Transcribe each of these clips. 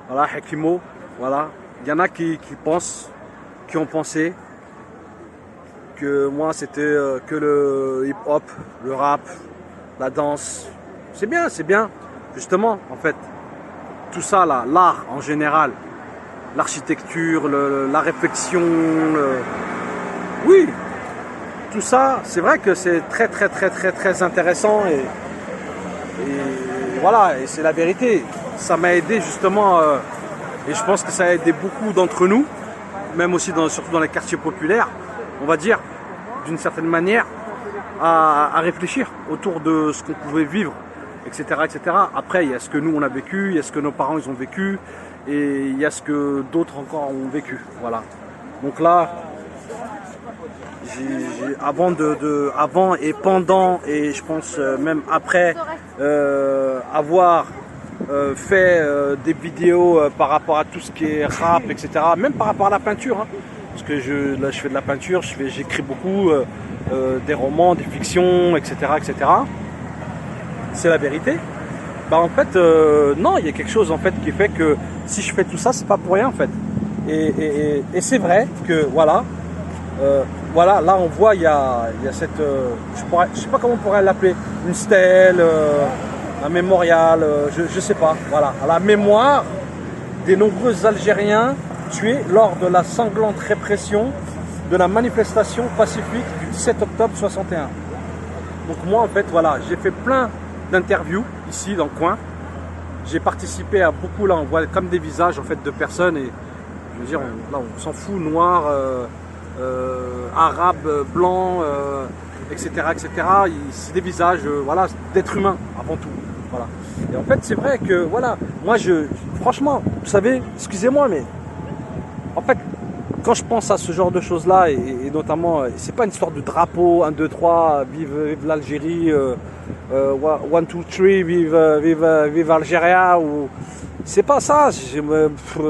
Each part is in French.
Voilà, Hekimo, voilà. Il y en a qui pensent, qui ont pensé que moi c'était que le hip-hop, le rap, la danse. C'est bien, justement, en fait. Tout ça là, l'art en général, l'architecture, la réflexion, oui, tout ça, c'est vrai que c'est très intéressant et voilà, et c'est la vérité. Ça m'a aidé justement, et je pense que ça a aidé beaucoup d'entre nous, même aussi surtout dans les quartiers populaires, on va dire, d'une certaine manière, à réfléchir autour de ce qu'on pouvait vivre, etc., etc. Après, il y a ce que nous on a vécu, il y a ce que nos parents ils ont vécu, et il y a ce que d'autres encore ont vécu. Voilà. Donc là, avant et pendant, et je pense même après avoir fait des vidéos par rapport à tout ce qui est rap, etc. Même par rapport à la peinture, hein, parce que là je fais de la peinture, j'écris beaucoup, des romans, des fictions, etc., etc. C'est la vérité. Bah en fait, non, il y a quelque chose en fait qui fait que si je fais tout ça, c'est pas pour rien en fait. Et c'est vrai que voilà, voilà, là on voit il y a cette, je sais pas comment on pourrait l'appeler, une stèle, un mémorial, je sais pas, voilà, à la mémoire des nombreux Algériens tués lors de la sanglante répression de la manifestation pacifique du 17 octobre 61. Donc moi en fait voilà, j'ai fait plein d'interviews ici dans le coin. J'ai participé à beaucoup, là on voit comme des visages en fait de personnes et je veux dire là on s'en fout, noir, arabe, blanc, etc., etc. C'est des visages voilà, d'êtres humains avant tout. Voilà. Et en fait c'est vrai que voilà, moi franchement, vous savez, excusez-moi mais en fait quand je pense à ce genre de choses là et notamment c'est pas une histoire de drapeau 1, 2, 3, vive l'Algérie, 1, 2, 3, vive Algérie, ou c'est pas ça.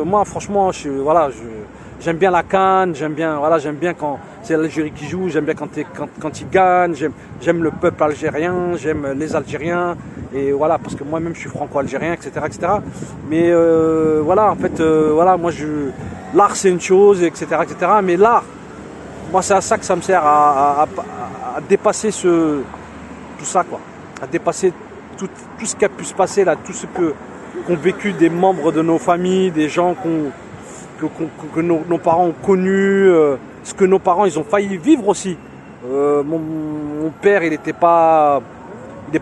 Moi franchement voilà, j'aime bien la CAN, j'aime bien quand c'est l'Algérie qui joue, j'aime bien quand ils gagnent, j'aime le peuple algérien, j'aime les Algériens, et voilà, parce que moi-même je suis franco-algérien, etc., etc. Mais voilà, en fait, voilà, moi l'art c'est une chose, etc., etc. Mais l'art, moi c'est à ça que ça me sert, à dépasser tout ça, quoi, à dépasser tout ce qui a pu se passer là, tout ce qu'ont vécu des membres de nos familles, des gens que nos parents ont connu, ce que nos parents ils ont failli vivre aussi. Mon père il n'est pas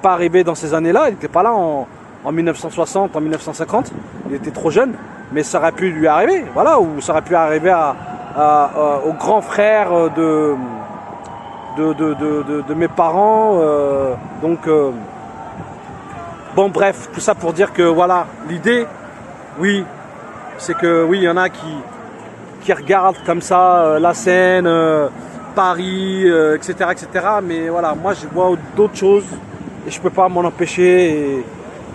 arrivé dans ces années-là, il n'était pas là en 1960, en 1950, il était trop jeune, mais ça aurait pu lui arriver, voilà, ou ça aurait pu arriver aux grands frères de mes parents, donc bon bref, tout ça pour dire que voilà, l'idée, oui, c'est que oui, il y en a qui regardent comme ça la Seine, Paris, etc., etc. Mais voilà, moi je vois d'autres choses et je peux pas m'en empêcher.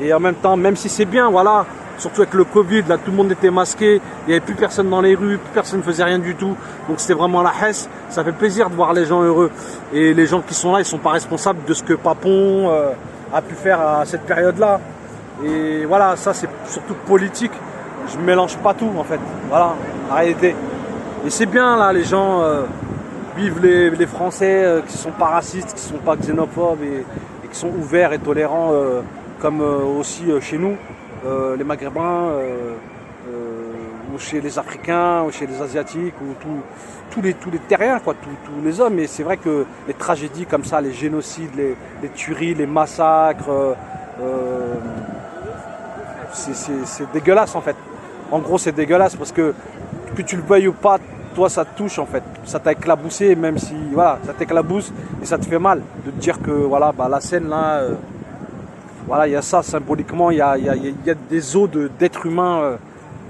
Et en même temps, même si c'est bien, voilà, surtout avec le Covid, là tout le monde était masqué, il n'y avait plus personne dans les rues, plus personne ne faisait rien du tout. Donc c'était vraiment la hesse. Ça fait plaisir de voir les gens heureux. Et les gens qui sont là, ils ne sont pas responsables de ce que Papon a pu faire à cette période-là. Et voilà, ça c'est surtout politique. Je mélange pas tout en fait, voilà, en réalité. Et c'est bien là, les gens vivent les Français qui sont pas racistes, qui sont pas xénophobes et qui sont ouverts et tolérants comme aussi chez nous, les Maghrébins, ou chez les Africains, ou chez les Asiatiques, ou tous les terriens, quoi, tous les hommes. Et c'est vrai que les tragédies comme ça, les génocides, les tueries, les massacres, c'est dégueulasse en fait. En gros, c'est dégueulasse parce que tu le veuilles ou pas, toi ça te touche en fait. Ça t'a éclaboussé, même si voilà, ça t'éclabousse et ça te fait mal de te dire que voilà, bah, la scène là, voilà, il y a ça symboliquement, il y a des os d'êtres humains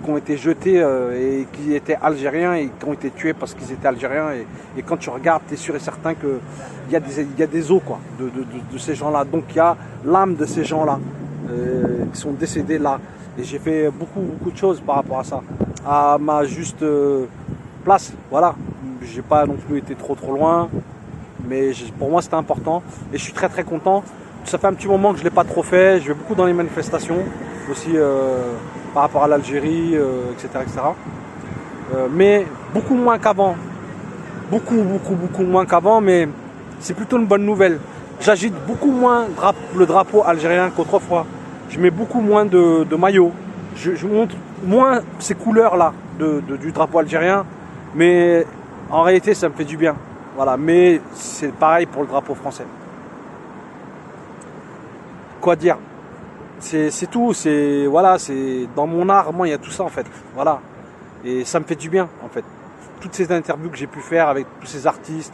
qui ont été jetés et qui étaient algériens et qui ont été tués parce qu'ils étaient algériens. Et quand tu regardes, tu es sûr et certain qu'il y a des os quoi, de ces gens-là. Donc il y a l'âme de ces gens-là qui sont décédés là. Et j'ai fait beaucoup de choses par rapport à ça, à ma juste place, voilà. J'ai pas non plus été trop loin, mais pour moi c'était important. Et je suis très content. Ça fait un petit moment que je l'ai pas trop fait. Je vais beaucoup dans les manifestations aussi. par rapport à l'Algérie, etc. etc. Mais beaucoup moins qu'avant. Beaucoup moins qu'avant, mais c'est plutôt une bonne nouvelle. J'agite beaucoup moins le drapeau algérien qu'autrefois. Je mets beaucoup moins de maillots. Je montre moins ces couleurs-là du drapeau algérien. Mais en réalité, ça me fait du bien. Voilà. Mais c'est pareil pour le drapeau français. Quoi dire? C'est tout. Voilà, c'est dans mon art, moi, il y a tout ça en fait. Voilà. Et ça me fait du bien en fait. Toutes ces interviews que j'ai pu faire avec tous ces artistes.